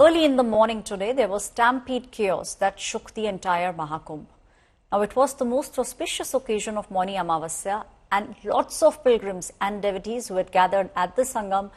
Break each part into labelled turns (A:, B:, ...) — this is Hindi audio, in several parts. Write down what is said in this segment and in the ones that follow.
A: Early in the morning today, there was stampede chaos that shook the entire Mahakumbh. Now, it was the most auspicious occasion of Mauni Amavasya, and lots of pilgrims and devotees who had gathered at the Sangam,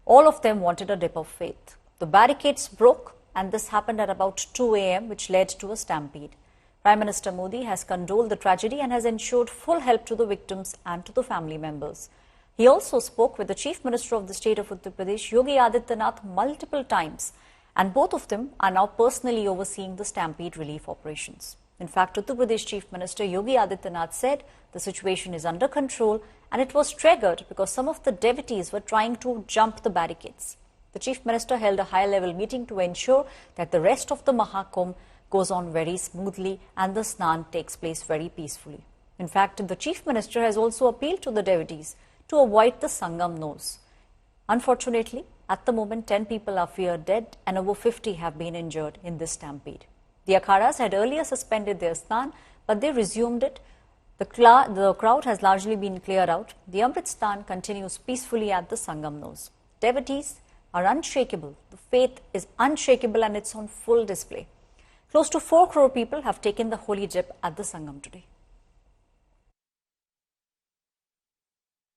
A: all of them wanted a dip of faith. The barricades broke, and this happened at about 2 a.m., which led to a stampede. Prime Minister Modi has condoled the tragedy and has ensured full help to the victims and to the family members. He also spoke with the Chief Minister of the state of Uttar Pradesh, Yogi Adityanath, multiple times, and both of them are now personally overseeing the stampede relief operations. In fact, Uttar Pradesh Chief Minister Yogi Adityanath said the situation is under control and it was triggered because some of the devotees were trying to jump the barricades. The Chief Minister held a high-level meeting to ensure that the rest of the Mahakumbh goes on very smoothly and the Snan takes place very peacefully. In fact, the Chief Minister has also appealed to the devotees to avoid the Sangam nose. Unfortunately, at the moment, 10 people are feared dead and over 50 have been injured in this stampede. The akhadas had earlier suspended their Snan, but they resumed it. The crowd has largely been cleared out. The Amrit Snan continues peacefully at the Sangam nose. Devotees are unshakable. The faith is unshakable and it's on full display. Close to 4 crore people have taken the holy dip at the Sangam today.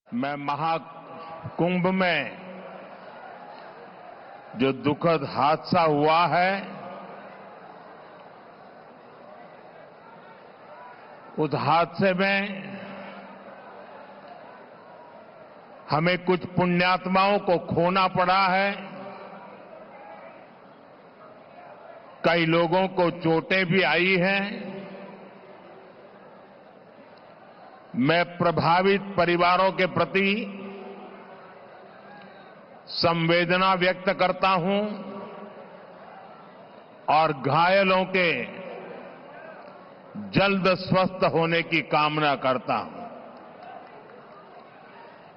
B: मैं महाकुंभ में जो दुखद हादसा हुआ है, उस हादसे में हमें कुछ पुण्यात्माओं को खोना पड़ा है। कई लोगों को चोटें भी आई हैं। मैं प्रभावित परिवारों के प्रति संवेदना व्यक्त करता हूं और घायलों के जल्द स्वस्थ होने की कामना करता हूं।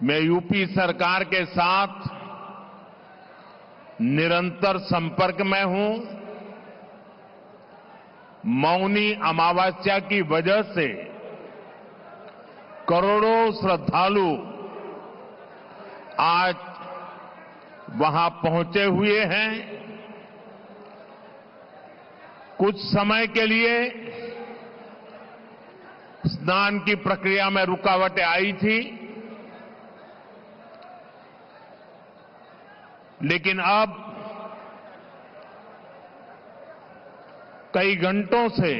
B: मैं यूपी सरकार के साथ निरंतर संपर्क में हूं। मौनी अमावस्या की वजह से करोड़ों श्रद्धालु आज वहां पहुंचे हुए हैं। कुछ समय के लिए स्नान की प्रक्रिया में रुकावटें आई थी, लेकिन अब कई घंटों से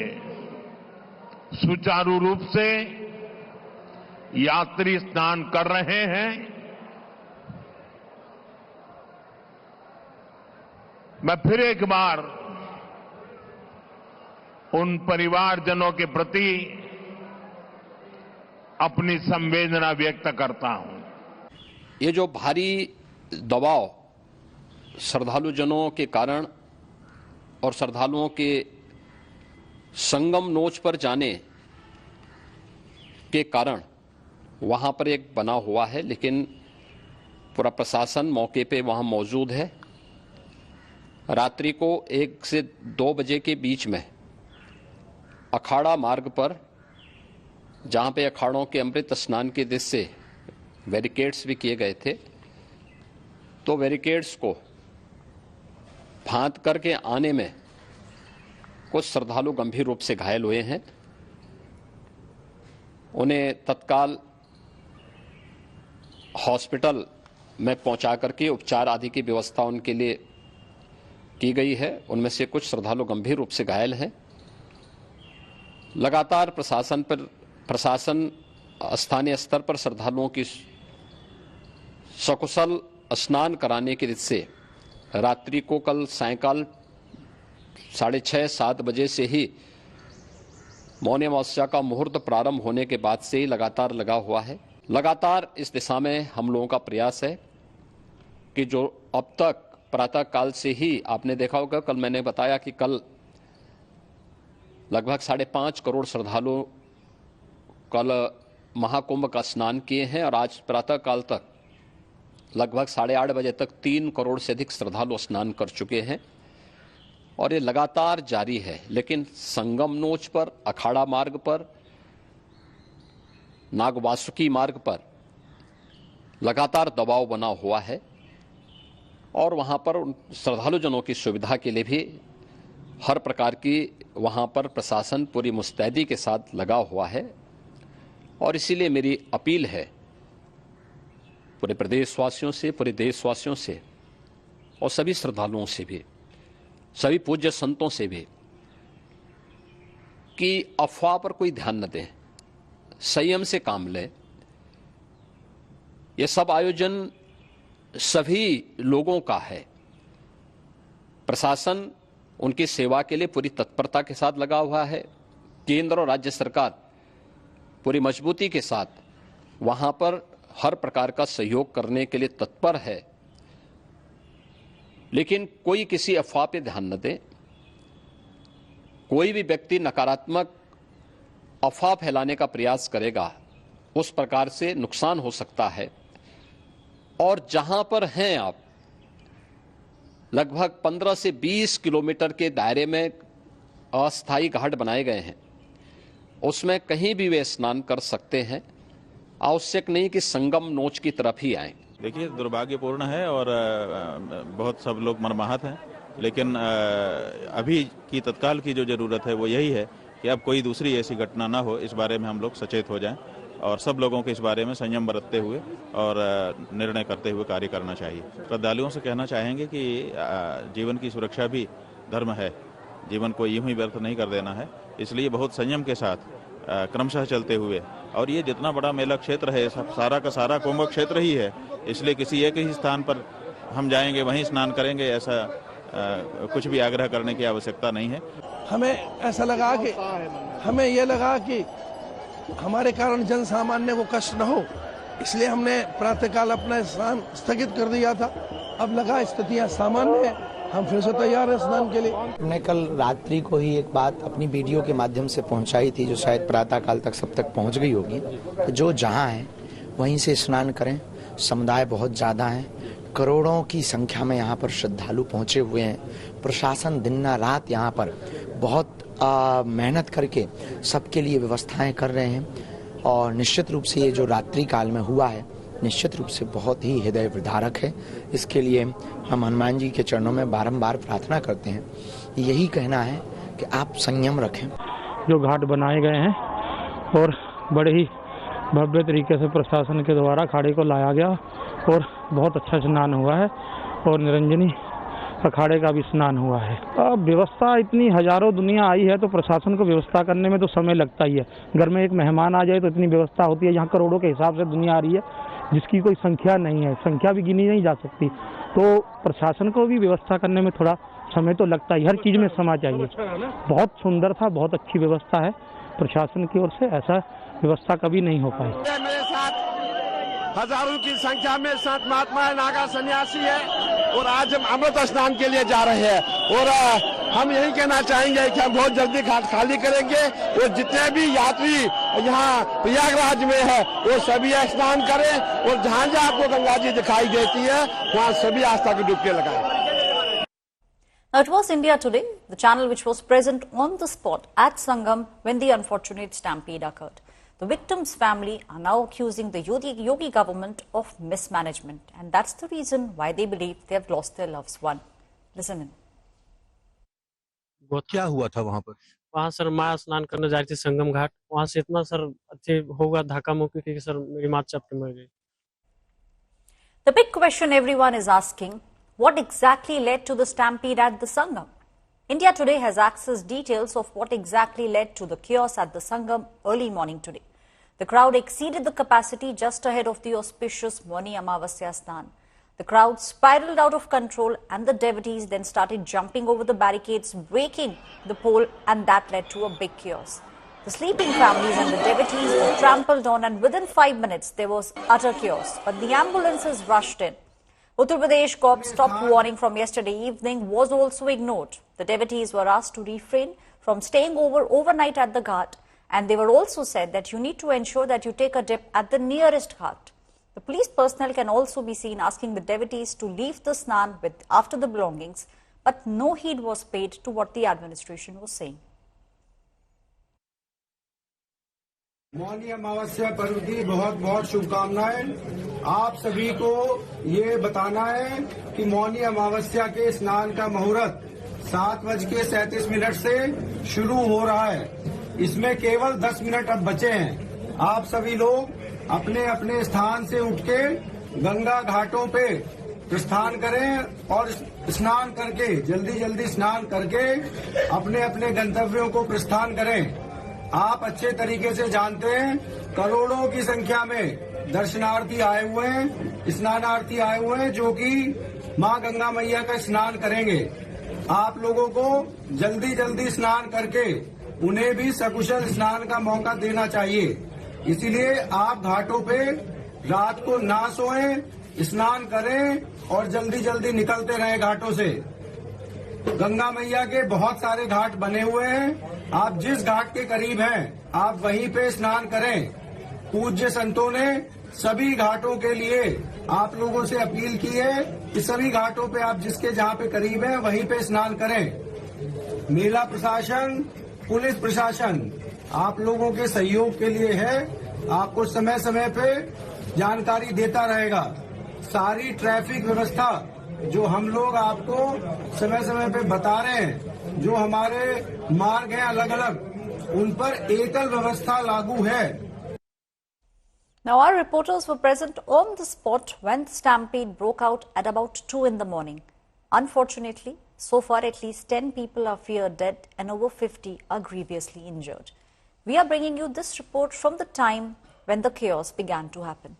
B: सुचारू रूप से यात्री स्नान कर रहे हैं। मैं फिर एक बार उन परिवारजनों के प्रति अपनी संवेदना व्यक्त करता हूं।
C: ये जो भारी दबाव श्रद्धालुजनों के कारण और श्रद्धालुओं के संगम नोच पर जाने के कारण वहां पर एक बना हुआ है, लेकिन पूरा प्रशासन मौके पे वहां मौजूद है। रात्रि को 1 से 2 बजे के बीच में अखाड़ा मार्ग पर, जहां पे अखाड़ों के अमृत स्नान के दृश्य से बैरिकेड्स भी किए गए थे, तो बैरिकेड्स को फांद करके आने में कुछ श्रद्धालु गंभीर रूप से घायल हुए हैं। उन्हें तत्काल हॉस्पिटल में पहुंचा करके उपचार आदि की व्यवस्था उनके लिए की गई है। उनमें से कुछ श्रद्धालु गंभीर रूप से घायल हैं। लगातार प्रशासन स्थानीय स्तर पर श्रद्धालुओं की सकुशल स्नान कराने के दृष्टि से रात्रि को कल सायंकाल 6:30-7 बजे से ही मौनी अमावस्या का मुहूर्त प्रारंभ होने के बाद से ही लगातार लगा हुआ है। लगातार इस दिशा में हम लोगों का प्रयास है कि जो अब तक प्रातः काल से ही आपने देखा होगा, कल मैंने बताया कि कल लगभग 5.5 करोड़ श्रद्धालु कल महाकुंभ का स्नान किए हैं और आज प्रातः काल तक लगभग 8:30 बजे तक 3 करोड़ से अधिक श्रद्धालु स्नान कर चुके हैं और ये लगातार जारी है। लेकिन संगम नोच पर, अखाड़ा मार्ग पर, नागवासुकी मार्ग पर लगातार दबाव बना हुआ है और वहाँ पर श्रद्धालु जनों की सुविधा के लिए भी हर प्रकार की वहाँ पर प्रशासन पूरी मुस्तैदी के साथ लगा हुआ है। और इसीलिए मेरी अपील है पूरे प्रदेशवासियों से, पूरे देशवासियों से और सभी श्रद्धालुओं से भी, सभी पूज्य संतों से भी कि अफवाह पर कोई ध्यान न दें, संयम से काम लें। ये सब आयोजन सभी लोगों का है। प्रशासन उनकी सेवा के लिए पूरी तत्परता के साथ लगा हुआ है। केंद्र और राज्य सरकार पूरी मजबूती के साथ वहां पर हर प्रकार का सहयोग करने के लिए तत्पर है। लेकिन कोई किसी अफवाह पे ध्यान न दे। कोई भी व्यक्ति नकारात्मक अफवाह फैलाने का प्रयास करेगा, उस प्रकार से नुकसान हो सकता है। और जहां पर हैं आप, लगभग 15 से 20 किलोमीटर के दायरे में अस्थायी घाट बनाए गए हैं, उसमें कहीं भी वे स्नान कर सकते हैं। आवश्यक नहीं कि संगम नोच की तरफ ही आए।
D: देखिए, दुर्भाग्यपूर्ण है और बहुत सब लोग मर्माहत हैं, लेकिन अभी की तत्काल की जो जरूरत है वो यही है कि अब कोई दूसरी ऐसी घटना ना हो, इस बारे में हम लोग सचेत हो जाएं और सब लोगों को इस बारे में संयम बरतते हुए और निर्णय करते हुए कार्य करना चाहिए। श्रद्धालुओं से कहना चाहेंगे कि जीवन की सुरक्षा भी धर्म है, जीवन को यूं ही व्यर्थ नहीं कर देना है, इसलिए बहुत संयम के साथ क्रमशः चलते हुए, और ये जितना बड़ा मेला क्षेत्र है सारा का सारा कुंभ क्षेत्र ही है, इसलिए किसी एक ही स्थान पर हम जाएंगे वहीं स्नान करेंगे ऐसा कुछ भी आग्रह करने की आवश्यकता नहीं है।
E: हमें ऐसा लगा कि हमें ये लगा कि हमारे कारण जन सामान्य को कष्ट न हो, इसलिए हमने प्रातःकाल अपना स्नान स्थगित कर दिया था। अब लगा स्थितियां सामान्य है, हम फिर से तैयार हैं स्नान के लिए।
F: हमने कल रात्रि को ही एक बात अपनी वीडियो के माध्यम से पहुंचाई थी, जो शायद प्रातःकाल तक सब तक पहुंच गई होगी। तो जो जहां है वहीं से स्नान करें। समुदाय बहुत ज़्यादा है, करोड़ों की संख्या में यहाँ पर श्रद्धालु पहुंचे हुए हैं। प्रशासन दिन रात यहाँ पर बहुत मेहनत करके सबके लिए व्यवस्थाएं कर रहे हैं। और निश्चित रूप से ये जो रात्रि काल में हुआ है, निश्चित रूप से बहुत ही हृदय विदारक है। इसके लिए हम हनुमान जी के चरणों में बारंबार प्रार्थना करते हैं। यही कहना है कि आप संयम रखें।
G: जो घाट बनाए गए हैं और बड़े ही भव्य तरीके से प्रशासन के द्वारा अखाड़े को लाया गया और बहुत अच्छा स्नान हुआ है और निरंजनी अखाड़े का भी स्नान हुआ है। अब व्यवस्था इतनी हजारों दुनिया आई है तो प्रशासन को व्यवस्था करने में तो समय लगता ही है। घर में एक मेहमान आ जाए तो इतनी व्यवस्था होती है। यहाँ करोड़ों के हिसाब से दुनिया आ रही है जिसकी कोई संख्या नहीं है, संख्या भी गिनी नहीं जा सकती। तो प्रशासन को भी व्यवस्था करने में थोड़ा समय तो लगता ही, हर चीज में समय चाहिए। बहुत सुंदर था, बहुत अच्छी व्यवस्था है प्रशासन की ओर से, ऐसा व्यवस्था कभी नहीं हो पाई।
E: मेरे साथ हजारों की संख्या में संत महात्मा नागा सन्यासी है और आज हम अमृत स्नान के लिए जा रहे हैं। और हम यही कहना चाहेंगे कि हम बहुत जल्दी घाट खाली करेंगे और जितने भी यात्री यहाँ प्रयागराज में है वो सभी स्नान करें और जहाँ जहाँ आपको गंगा जी दिखाई देती है वहाँ सभी आस्था की डुबकी लगाएं।
A: Now, it was India Today, the channel which was present on the spot at Sangam when the unfortunate stampede occurred. The victims' family are now accusing the Yogi government of mismanagement, and that's the reason why they believe they have lost their loved one. Listen in.
H: क्या हुआ था वहाँ पर?
I: वहाँ सर माँ स्नान करने जा रही थी संगम घाट, वहाँ से इतना सर अच्छे होगा धक्का मुक्की कि सर मेरी माँ चप के मर गई।
A: The big question everyone is asking, what exactly led to the stampede at the Sangam? India Today has accessed details of what exactly led to the chaos at the Sangam early morning today. The crowd exceeded the capacity just ahead of the auspicious Moni Amavasya Snan. The crowd spiraled out of control and the devotees then started jumping over the barricades, breaking the pole, and that led to a big chaos. The sleeping families and the devotees were trampled on, and within 5 minutes there was utter chaos. But the ambulances rushed in. Uttar Pradesh Corps' top warning from yesterday evening was also ignored. The devotees were asked to refrain from staying overnight at the ghat, and they were also said that you need to ensure that you take a dip at the nearest ghat. The police personnel can also be seen asking the devotees to leave the snan after the belongings, but no heed was paid to what the administration was saying.
J: Mauni Amavasya पर्व की बहुत बहुत शुभकामनाएं।
H: आप सभी को ये बताना है कि मौनी अमावस्या के स्नान का मुहूर्त 7:37 से शुरू हो रहा है। इसमें केवल 10 मिनट अब बचे हैं। आप सभी लोग अपने अपने स्थान से उठ के गंगा घाटों पे प्रस्थान करें और स्नान करके जल्दी स्नान करके अपने अपने गंतव्यों को प्रस्थान करें। आप अच्छे तरीके से जानते हैं करोड़ों की संख्या में दर्शनार्थी आए हुए हैं, स्नानार्थी आए हुए हैं जो कि मां गंगा मैया का स्नान करेंगे। आप लोगों को जल्दी स्नान करके उन्हें भी सकुशल स्नान का मौका देना चाहिए। इसीलिए आप घाटों पे रात को ना सोएं, स्नान करें और जल्दी निकलते रहें घाटों से। गंगा मैया के बहुत सारे घाट बने हुए हैं। आप जिस घाट के करीब हैं आप वहीं पे स्नान करें। पूज्य संतों ने सभी घाटों के लिए आप लोगों से अपील की है कि सभी घाटों पे आप जिसके जहाँ पे करीब हैं वहीं पे स्नान करें। मेला प्रशासन, पुलिस प्रशासन आप लोगों के सहयोग के लिए है। आपको समय समय पे जानकारी देता रहेगा। सारी ट्रैफिक व्यवस्था जो हम लोग आपको समय समय पे बता रहे हैं, जो हमारे मार्ग हैं अलग अलग, उन पर एकल व्यवस्था लागू है।
A: Now our reporters were present on the spot when the stampede broke out at about 2 in the morning. Unfortunately, so far at least 10 people are feared dead and over 50 are grievously injured. We are bringing you this report from the time when the chaos began to happen.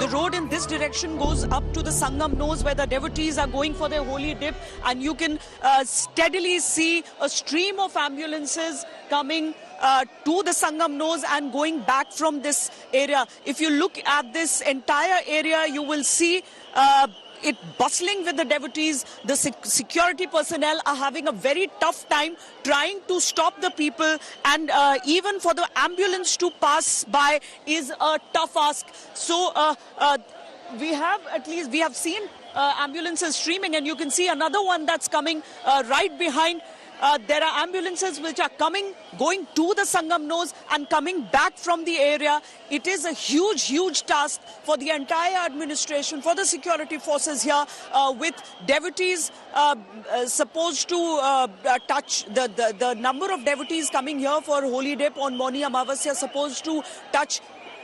J: The road in this direction goes up to the Sangam Nose where the devotees are going for their holy dip, and you can steadily see a stream of ambulances coming to the Sangam Nose and going back from this area. If you look at this entire area, you will see it bustling with the devotees. The security personnel are having a very tough time trying to stop the people, and even for the ambulance to pass by is a tough ask. So we have seen ambulances streaming, and you can see another one that's coming right behind. There are ambulances which are going to the Sangam Nose and coming back from the area. It is a huge task for the entire administration, for the security forces here, with devotees supposed to touch the number of devotees coming here for Holy Dip on Moni Amavasya supposed to touch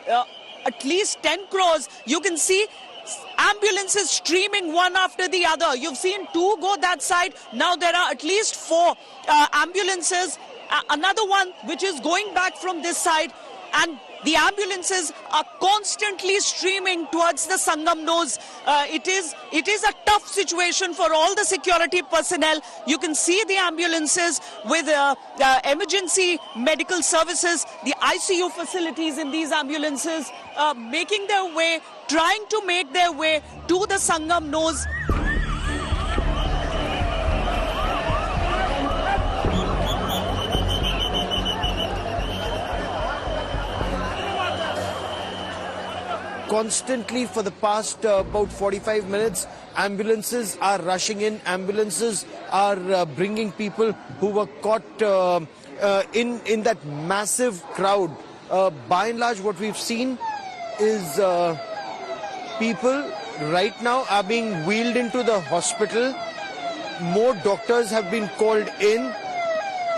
J: at least 10 crores. You can see ambulances streaming one after the other. You've seen 2 go that side. Now there are at least 4 ambulances. Another one which is going back from this side. And the ambulances are constantly streaming towards the Sangam Nose. It is a tough situation for all the security personnel. You can see the ambulances with emergency medical services, the ICU facilities in these ambulances making their way, trying to make their way to the Sangam Nose.
K: Constantly for the past about 45 minutes, ambulances are rushing in. Ambulances are bringing people who were caught in that massive crowd. By and large, what we've seen is people right now are being wheeled into the hospital. More doctors have been called in,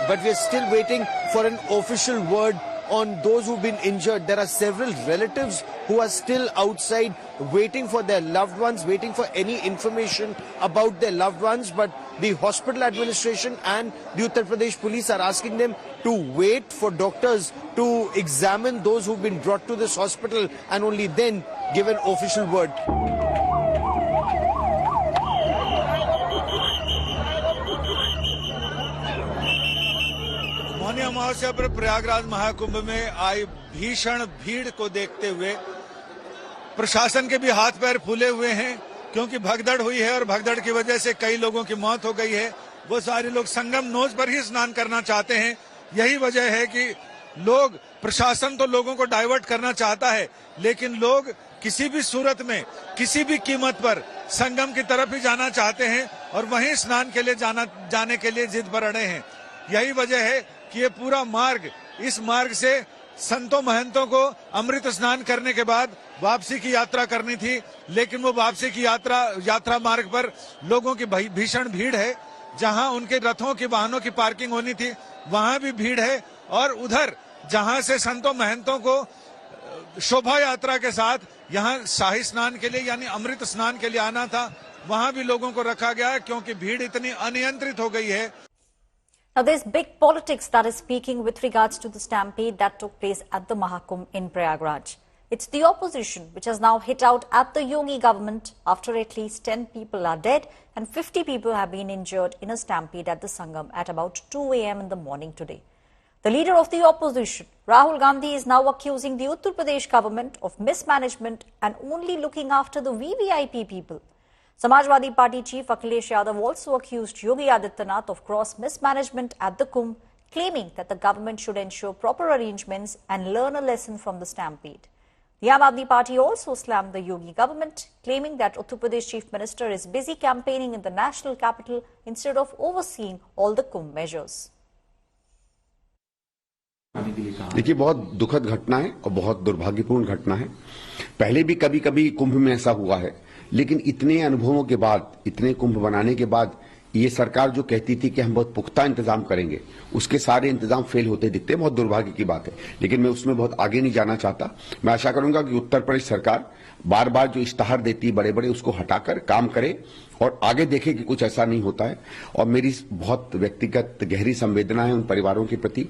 K: but we're still waiting for an official word on those who've been injured. There are several relatives who are still outside waiting for their loved ones, waiting for any information about their loved ones. But the hospital administration and the Uttar Pradesh police are asking them to wait for doctors to examine those who've been brought to this hospital and only then give an official word.
L: Mauni Amavasya पर प्रयागराज महाकुंभ में आई भीषण भीड़ को देखते हुए प्रशासन के भी हाथ पैर फूले हुए हैं, क्योंकि भगदड़ हुई है और भगदड़ की वजह से कई लोगों की मौत हो गई है। वो सारे लोग संगम नोज पर ही स्नान करना चाहते हैं। यही वजह है कि प्रशासन तो लोगों को डाइवर्ट करना चाहता है, लेकिन लोग किसी भी सूरत में किसी भी कीमत पर संगम की तरफ ही जाना चाहते हैं और वहीं स्नान के लिए जाने के लिए जिद पर अड़े हैं। यही वजह है कि ये पूरा मार्ग, इस मार्ग से संतों महंतों को अमृत स्नान करने के बाद वापसी की यात्रा करनी थी, लेकिन वो वापसी की यात्रा मार्ग पर लोगों की भीषण भीड़ है। जहां उनके रथों की वाहनों की पार्किंग होनी थी वहां भी भीड़ है, और उधर जहां से संतों महंतों को शोभा यात्रा के साथ यहां शाही स्नान के लिए यानी अमृत स्नान के लिए आना था, वहां भी लोगों को रखा गया है क्योंकि भीड़ इतनी अनियंत्रित हो गई है।
A: Now, there's big politics that is speaking with regards to the stampede that took place at the Mahakumbh in Prayagraj. It's the opposition which has now hit out at the Yogi government after at least 10 people are dead and 50 people have been injured in a stampede at the Sangam at about 2 a.m. in the morning today. The leader of the opposition, Rahul Gandhi, is now accusing the Uttar Pradesh government of mismanagement and only looking after the VVIP people. Samajwadi Party chief Akhilesh Yadav also accused Yogi Adityanath of gross mismanagement at the Kumbh, claiming that the government should ensure proper arrangements and learn a lesson from the stampede. The Aam Aadmi Party also slammed the Yogi government, claiming that Uttar Pradesh chief minister is busy campaigning in the national capital instead of overseeing all the Kumbh measures.
M: देखिए, बहुत दुखद घटना है और बहुत दुर्भाग्यपूर्ण घटना है। पहले भी कभी कभी कुंभ में ऐसा हुआ है, लेकिन इतने अनुभवों के बाद, इतने कुंभ बनाने के बाद ये सरकार जो कहती थी कि हम बहुत पुख्ता इंतजाम करेंगे, उसके सारे इंतजाम फेल होते दिखते हैं। बहुत दुर्भाग्य की बात है, लेकिन मैं उसमें बहुत आगे नहीं जाना चाहता। मैं आशा करूंगा कि उत्तर प्रदेश सरकार बार बार जो इश्तहार देती है बड़े बड़े, उसको हटाकर काम करे और आगे देखे कि कुछ ऐसा नहीं होता है। और मेरी बहुत व्यक्तिगत गहरी संवेदना है उन परिवारों के प्रति